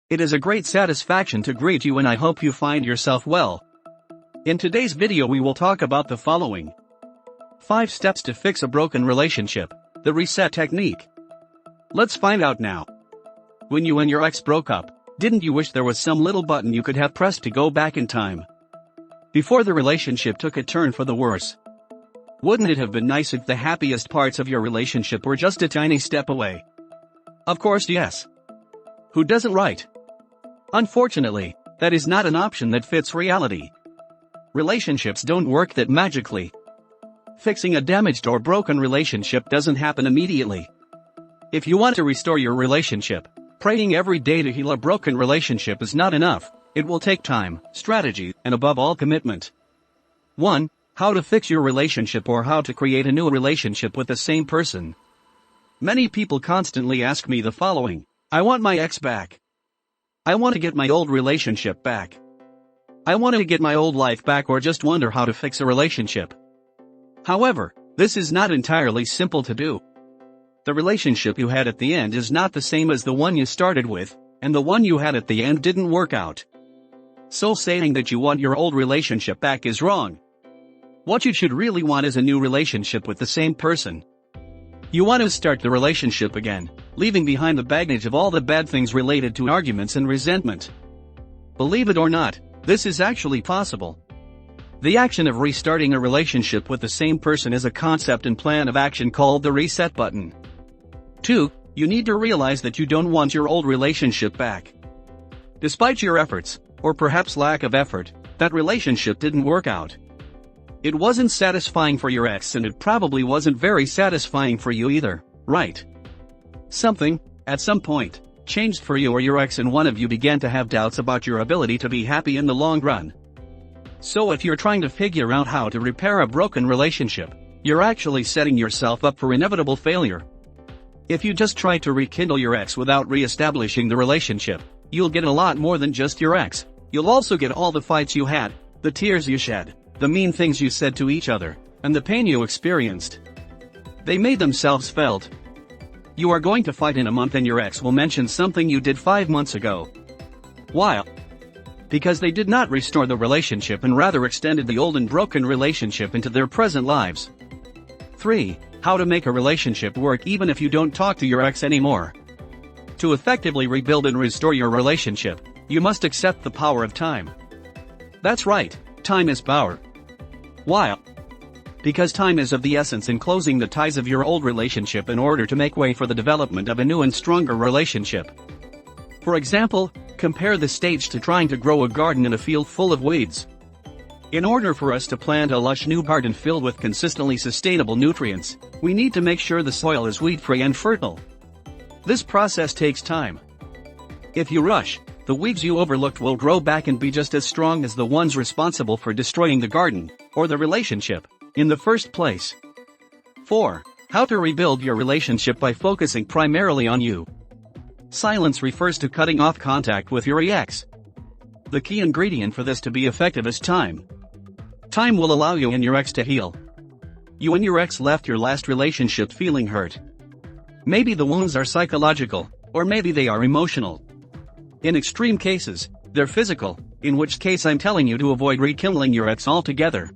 It is a great satisfaction to greet you and I hope you find yourself well. In today's video we will talk about the following. 5 steps to fix a broken relationship, the reset technique. Let's find out now. When you and your ex broke up, didn't you wish there was some little button you could have pressed to go back in time? Before the relationship took a turn for the worse. Wouldn't it have been nice if the happiest parts of your relationship were just a tiny step away? Of course yes. Who doesn't, right? Unfortunately, that is not an option that fits reality. Relationships don't work that magically. Fixing a damaged or broken relationship doesn't happen immediately. If you want to restore your relationship, praying every day to heal a broken relationship is not enough. It will take time, strategy, and above all commitment. 1. How to fix your relationship or how to create a new relationship with the same person. Many people constantly ask me the following. I want my ex back. I want to get my old relationship back. I want to get my old life back or just wonder how to fix a relationship. However, this is not entirely simple to do. The relationship you had at the end is not the same as the one you started with, and the one you had at the end didn't work out. So saying that you want your old relationship back is wrong. What you should really want is a new relationship with the same person. You want to start the relationship again, leaving behind the baggage of all the bad things related to arguments and resentment. Believe it or not, this is actually possible. The action of restarting a relationship with the same person is a concept and plan of action called the reset button. 2. You need to realize that you don't want your old relationship back. Despite your efforts, or perhaps lack of effort, that relationship didn't work out. It wasn't satisfying for your ex and it probably wasn't very satisfying for you either, right? Something, at some point, changed for you or your ex and one of you began to have doubts about your ability to be happy in the long run. So if you're trying to figure out how to repair a broken relationship, you're actually setting yourself up for inevitable failure. If you just try to rekindle your ex without re-establishing the relationship, you'll get a lot more than just your ex. You'll also get all the fights you had, the tears you shed, the mean things you said to each other, and the pain you experienced. They made themselves felt. You are going to fight in a month and your ex will mention something you did 5 months ago. Why? Because they did not restore the relationship and rather extended the old and broken relationship into their present lives. 3. How to make a relationship work even if you don't talk to your ex anymore. To effectively rebuild and restore your relationship, you must accept the power of time. That's right, time is power. Why? Because time is of the essence in closing the ties of your old relationship in order to make way for the development of a new and stronger relationship. For example, compare the stage to trying to grow a garden in a field full of weeds. In order for us to plant a lush new garden filled with consistently sustainable nutrients, we need to make sure the soil is weed-free and fertile. This process takes time. If you rush, the weeds you overlooked will grow back and be just as strong as the ones responsible for destroying the garden, or the relationship, in the first place. 4. How to rebuild your relationship by focusing primarily on you. Silence refers to cutting off contact with your ex. The key ingredient for this to be effective is time. Time will allow you and your ex to heal. You and your ex left your last relationship feeling hurt. Maybe the wounds are psychological, or maybe they are emotional. In extreme cases, they're physical, in which case I'm telling you to avoid rekindling your ex altogether.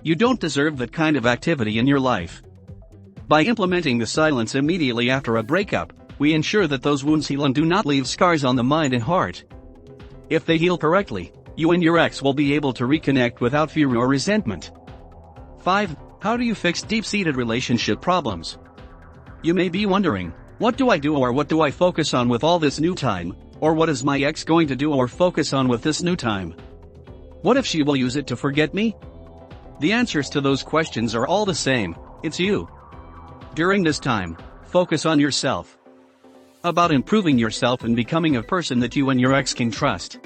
You don't deserve that kind of activity in your life. By implementing the silence immediately after a breakup, we ensure that those wounds heal and do not leave scars on the mind and heart. If they heal correctly, you and your ex will be able to reconnect without fear or resentment. 5. How do you fix deep-seated relationship problems? You may be wondering, what do I do or what do I focus on with all this new time, or what is my ex going to do or focus on with this new time? What if she will use it to forget me? The answers to those questions are all the same, it's you. During this time, focus on yourself. About improving yourself and becoming a person that you and your ex can trust.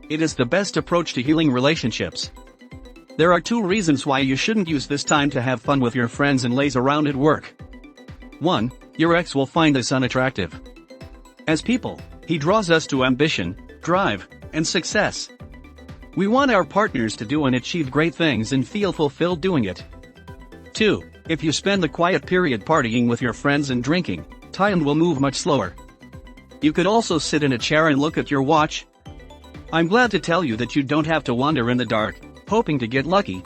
It is the best approach to healing relationships. There are 2 reasons why you shouldn't use this time to have fun with your friends and laze around at work. 1. Your ex will find this unattractive. As people, he draws us to ambition, drive, and success. We want our partners to do and achieve great things and feel fulfilled doing it. 2. If you spend the quiet period partying with your friends and drinking, time will move much slower. You could also sit in a chair and look at your watch. I'm glad to tell you that you don't have to wander in the dark, hoping to get lucky.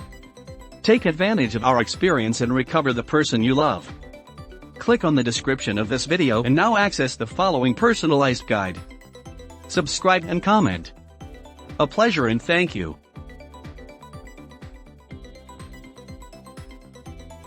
Take advantage of our experience and recover the person you love. Click on the description of this video and now access the following personalized guide. Subscribe and comment. A pleasure and thank you.